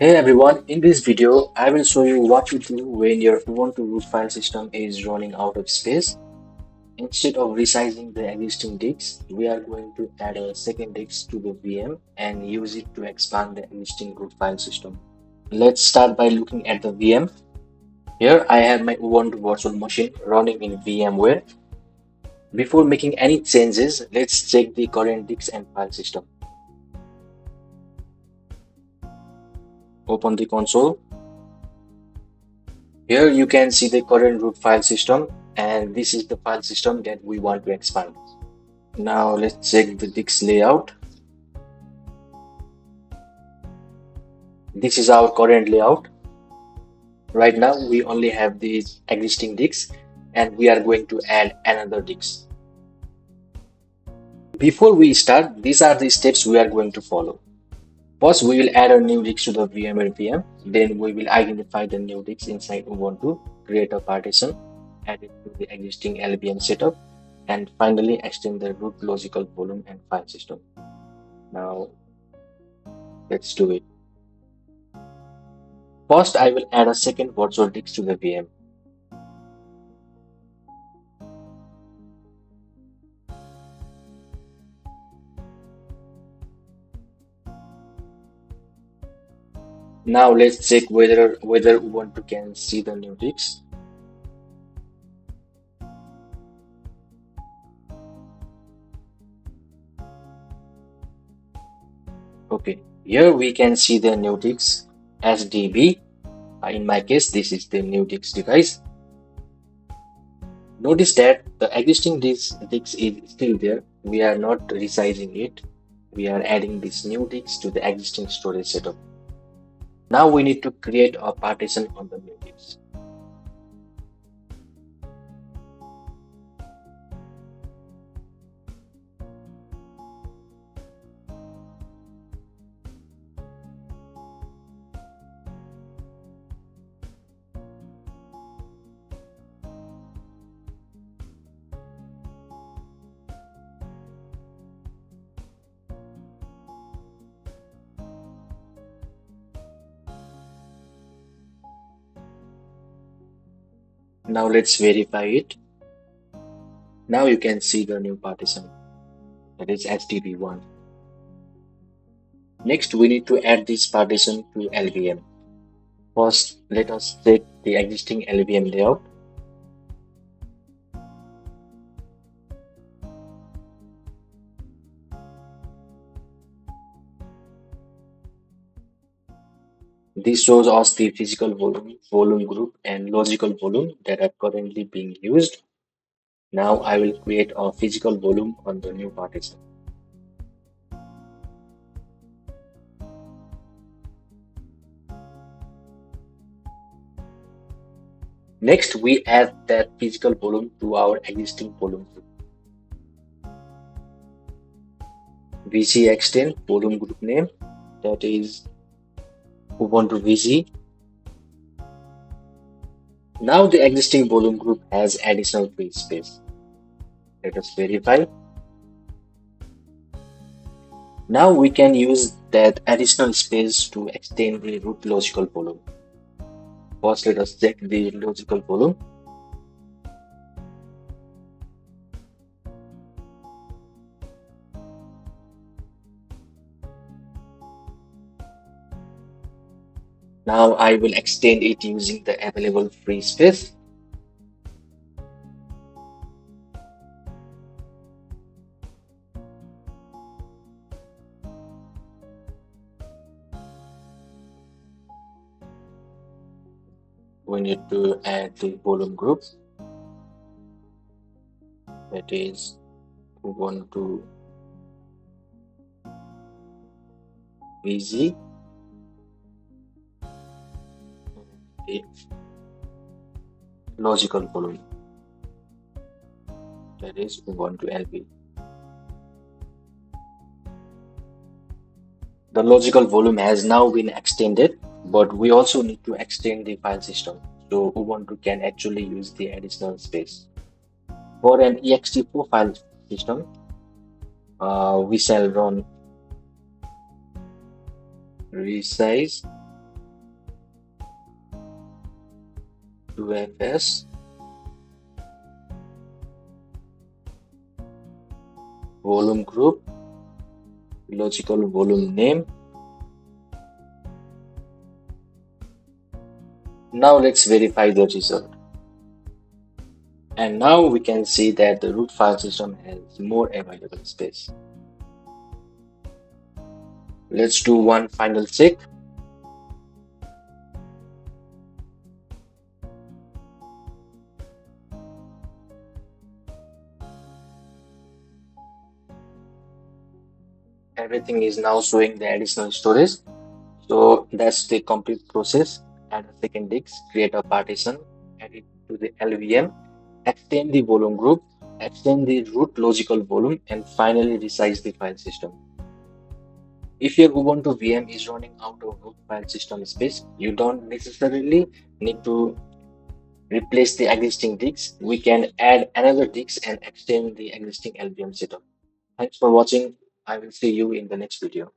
Hey everyone, in this video, I will show you what to do when your Ubuntu root file system is running out of space. Instead of resizing the existing disks, we are going to add a second disk to the VM and use it to expand the existing root file system. Let's start by looking at the VM. Here I have my Ubuntu virtual machine running in VMware. Before making any changes, let's check the current disk and file system. Open the console. Here you can see the current root file system, and this is the file system that we want to expand. Now let's check the disk layout. This is our current layout. Right now we only have these existing disks and we are going to add another disk. Before we start, these are the steps we are going to follow. First, we will add a new disk to the VMware VM. Then we will identify the new disk inside Ubuntu, create a partition, add it to the existing LVM setup, and finally extend the root logical volume and file system. Now, let's do it. First, I will add a second virtual disk to the VM. Now let's check whether Ubuntu can see the new disk. Okay, here we can see the new disk SDB. In my case, this is the new disk device. Notice that the existing disk is still there. We are not resizing it. We are adding this new disk to the existing storage setup. Now we need to create a partition on the new disk. Now let's verify it. Now you can see the new partition, that is STB1. Next, we need to add this partition to LVM. First, let us set the existing LVM layout. This shows us the physical volume group and logical volume that are currently being used. Now I will create a physical volume on the new partition. Next, we add that physical volume to our existing volume group. VC extend volume group name, that is Ubuntu VC. Now the existing volume group has additional free space. Let us verify. Now we can use that additional space to extend the root logical volume. First, let us check the logical volume. Now I will extend it using the available free space. We need to add the volume group, that is Ubuntu VZ. The logical volume, that is Ubuntu LV. The logical volume has now been extended, but we also need to extend the file system so Ubuntu can actually use the additional space. For an ext4 file system, we shall run resize 2fs volume group logical volume name. Now let's verify the result. And now we can see that the root file system has more available space. Let's do one final check. Everything is now showing the additional storage. So that's the complete process. Add a second disk, create a partition, add it to the LVM, extend the volume group, extend the root logical volume, and finally resize the file system. If your Ubuntu VM is running out of root file system space, you don't necessarily need to replace the existing disk. We can add another disk and extend the existing LVM setup. Thanks for watching. I will see you in the next video.